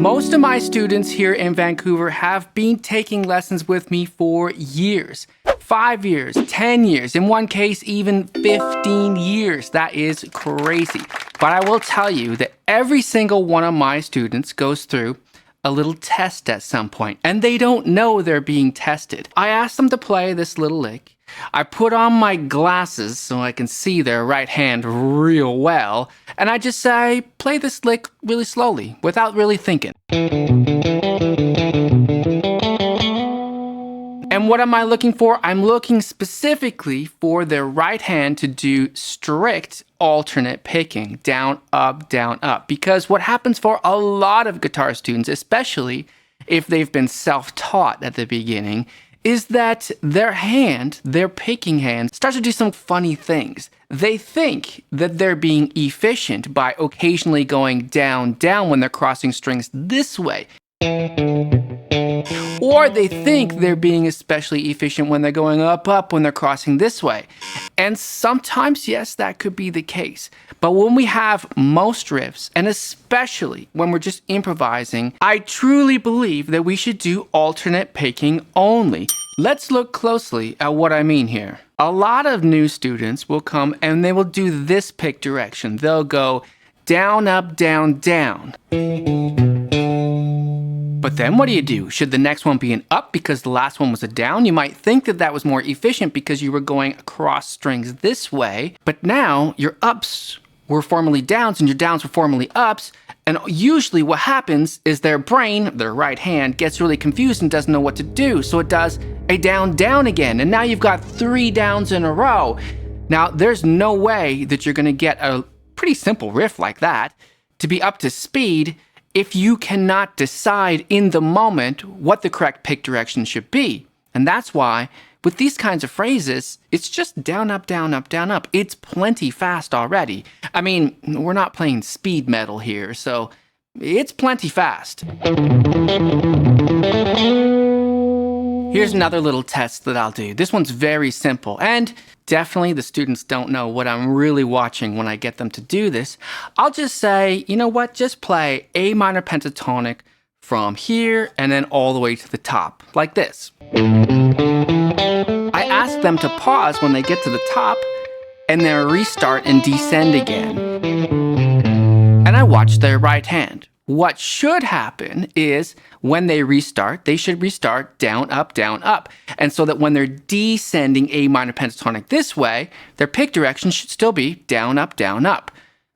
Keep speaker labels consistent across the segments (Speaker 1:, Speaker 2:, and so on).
Speaker 1: Most of my students here in Vancouver have been taking lessons with me for years. 5 years, 10 years, in one case even 15 years. That is crazy. But I will tell you that every single one of my students goes through a little test at some point, and they don't know they're being tested. I ask them to play this little lick. I put on my glasses so I can see their right hand real well, and I just say, play this lick really slowly, without really thinking. And what am I looking for? I'm looking specifically for their right hand to do strict alternate picking, down, up. Because what happens for a lot of guitar students, especially if they've been self-taught at the beginning, is that their picking hand, starts to do some funny things. They think that they're being efficient by occasionally going down when they're crossing strings this way. Or they think they're being especially efficient when they're going up when they're crossing this way. And sometimes, yes, that could be the case. But when we have most riffs, and especially when we're just improvising, I truly believe that we should do alternate picking only. Let's look closely at what I mean here. A lot of new students will come and they will do this pick direction. They'll go down, up, down, down. But then what do? Should the next one be an up because the last one was a down? You might think that that was more efficient because you were going across strings this way. But now your ups were formerly downs and your downs were formerly ups. And usually what happens is their brain, their right hand, gets really confused and doesn't know what to do. So it does a down again. And now you've got 3 downs in a row. Now there's no way that you're going to get a pretty simple riff like that to be up to speed if you cannot decide in the moment what the correct pick direction should be. And that's why, with these kinds of phrases, it's just down, up, down, up, down, up. It's plenty fast already. I mean, we're not playing speed metal here, so it's plenty fast. Here's another little test that I'll do. This one's very simple, and definitely the students don't know what I'm really watching when I get them to do this. I'll just say, you know what, just play A minor pentatonic from here and then all the way to the top, like this. I ask them to pause when they get to the top and then restart and descend again. And I watch their right hand. What should happen is when they restart, they should restart down, up, and so that when they're descending A minor pentatonic this way, their pick direction should still be down, up.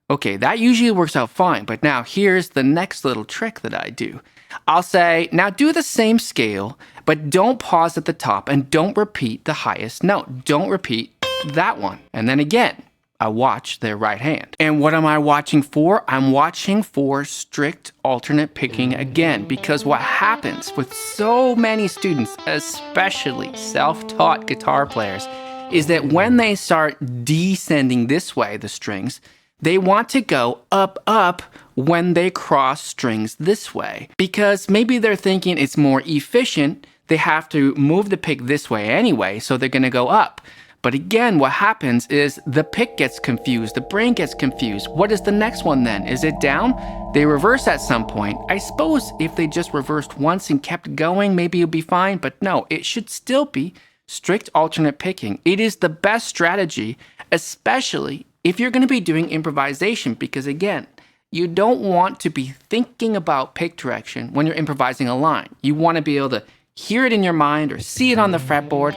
Speaker 1: Okay, that usually works out fine, but now here's the next little trick that I do. I'll say, now do the same scale, but don't pause at the top and don't repeat the highest note. Don't repeat that one. And then again, I watch their right hand. And what am I watching for? I'm watching for strict alternate picking again, because what happens with so many students, especially self-taught guitar players, is that when they start descending this way, the strings, they want to go up when they cross strings this way. Because maybe they're thinking it's more efficient, they have to move the pick this way anyway, so they're gonna go up. But again, what happens is the pick gets confused, the brain gets confused. What is the next one then? Is it down? They reverse at some point. I suppose if they just reversed once and kept going, maybe it'll be fine, but no, it should still be strict alternate picking. It is the best strategy, especially if you're going to be doing improvisation, because again, you don't want to be thinking about pick direction when you're improvising a line. You want to be able to hear it in your mind or see it on the fretboard.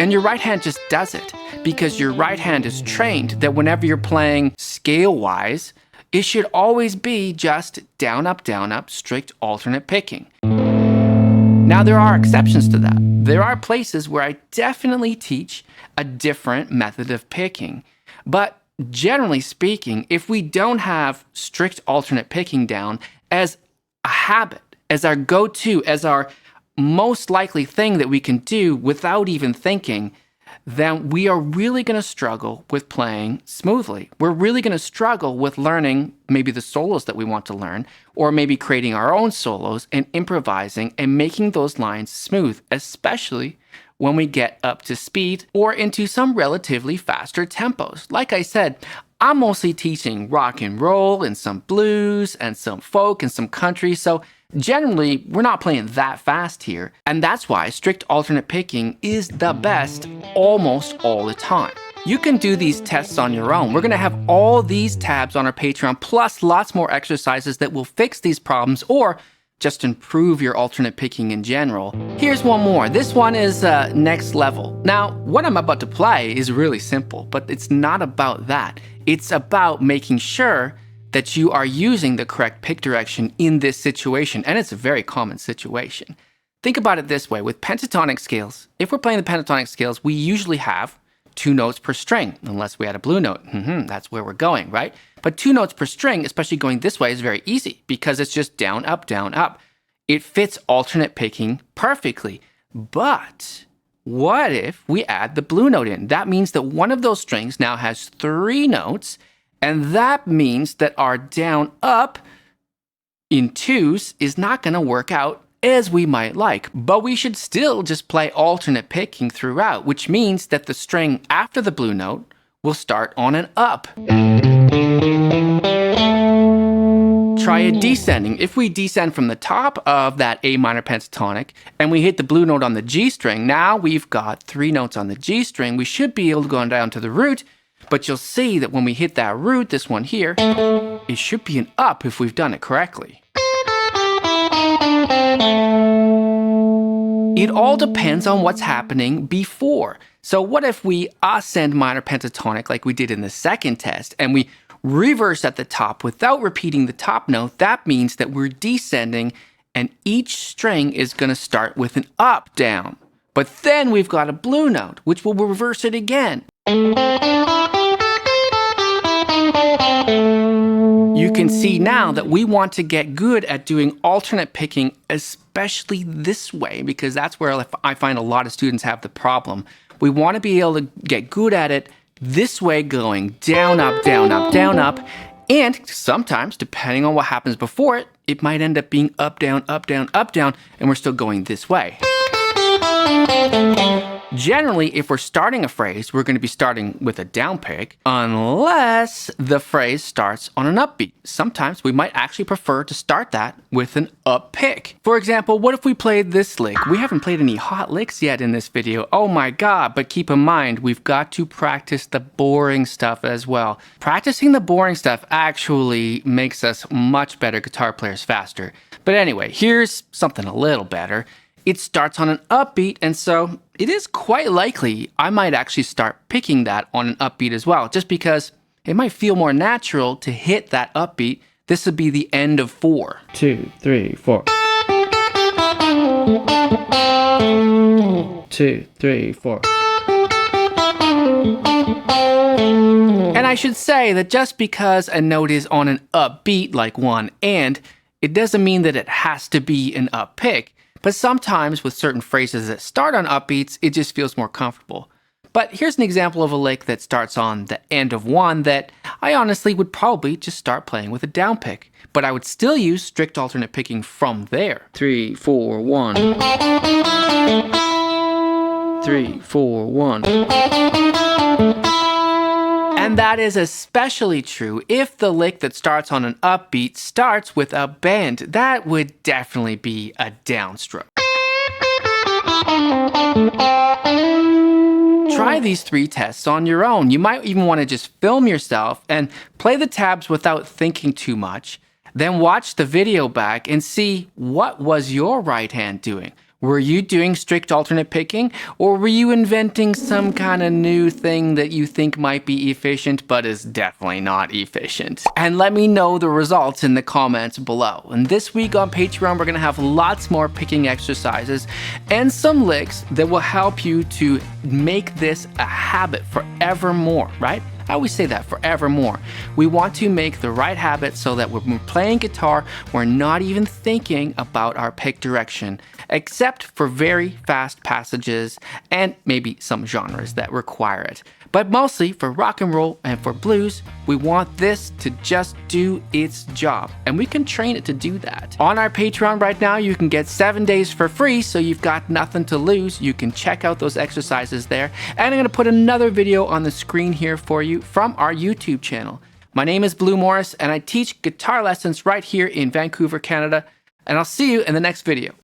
Speaker 1: And your right hand just does it because your right hand is trained that whenever you're playing scale-wise, it should always be just down, up, strict alternate picking. Now, there are exceptions to that. There are places where I definitely teach a different method of picking. But generally speaking, if we don't have strict alternate picking down as a habit, as our go-to, as our most likely thing that we can do without even thinking, then we are really going to struggle with playing smoothly. We're really going to struggle with learning maybe the solos that we want to learn, or maybe creating our own solos and improvising and making those lines smooth, especially when we get up to speed or into some relatively faster tempos. Like I said, I'm mostly teaching rock and roll and some blues and some folk and some country, so generally we're not playing that fast here, and that's why strict alternate picking is the best almost all the time. You can do these tests on your own. We're going to have all these tabs on our Patreon, plus lots more exercises that will fix these problems or just improve your alternate picking in general. Here's one more. This one is next level. Now, what I'm about to play is really simple, but it's not about that. It's about making sure that you are using the correct pick direction in this situation, and it's a very common situation. Think about it this way. With pentatonic scales, if we're playing the pentatonic scales, we usually have 2 notes per string, unless we had a blue note. That's where we're going, right? But 2 notes per string, especially going this way, is very easy because it's just down, up, down, up. It fits alternate picking perfectly. But what if we add the blue note in? That means that one of those strings now has 3 notes, and that means that our down, up in 2s is not going to work out as we might like, but we should still just play alternate picking throughout, which means that the string after the blue note will start on an up. Try a descending. If we descend from the top of that A minor pentatonic and we hit the blue note on the G string, now we've got 3 notes on the G string. We should be able to go down to the root, but you'll see that when we hit that root, this one here, it should be an up if we've done it correctly. It all depends on what's happening before. So what if we ascend minor pentatonic like we did in the second test and we reverse at the top without repeating the top note? That means that we're descending and each string is going to start with an up down. But then we've got a blue note, which will reverse it again. You can see now that we want to get good at doing alternate picking, especially this way, because that's where I find a lot of students have the problem. We want to be able to get good at it this way, going down, up, down, up, down, up. And sometimes, depending on what happens before it, it might end up being up, down, up, down, up, down, and we're still going this way. Generally, if we're starting a phrase, we're going to be starting with a down pick, unless the phrase starts on an upbeat. Sometimes we might actually prefer to start that with an up pick. For example, what if we played this lick? We haven't played any hot licks yet in this video. Oh my god, but keep in mind, we've got to practice the boring stuff as well. Practicing the boring stuff actually makes us much better guitar players faster. But anyway, here's something a little better. It starts on an upbeat, and so it is quite likely I might actually start picking that on an upbeat as well, just because it might feel more natural to hit that upbeat. This would be the end of 4. 2, 3, 4. 2, 3, 4. And I should say that just because a note is on an upbeat like 1 and, it doesn't mean that it has to be an up pick. But sometimes with certain phrases that start on upbeats, it just feels more comfortable. But here's an example of a lick that starts on the end of 1 that I honestly would probably just start playing with a down pick. But I would still use strict alternate picking from there. 3, 4, 1. 3, 4, 1. And that is especially true if the lick that starts on an upbeat starts with a bend. That would definitely be a downstroke. Try these 3 tests on your own. You might even want to just film yourself and play the tabs without thinking too much. Then watch the video back and see what was your right hand doing. Were you doing strict alternate picking, or were you inventing some kind of new thing that you think might be efficient but is definitely not efficient? And let me know the results in the comments below. And this week on Patreon, we're going to have lots more picking exercises and some licks that will help you to make this a habit forevermore, right? I always say that, forevermore. We want to make the right habit so that when we're playing guitar, we're not even thinking about our pick direction, except for very fast passages and maybe some genres that require it. But mostly for rock and roll and for blues, we want this to just do its job. And we can train it to do that. On our Patreon right now, you can get 7 days for free, so you've got nothing to lose. You can check out those exercises there. And I'm gonna put another video on the screen here for you from our YouTube channel. My name is Blue Morris, and I teach guitar lessons right here in Vancouver, Canada. And I'll see you in the next video.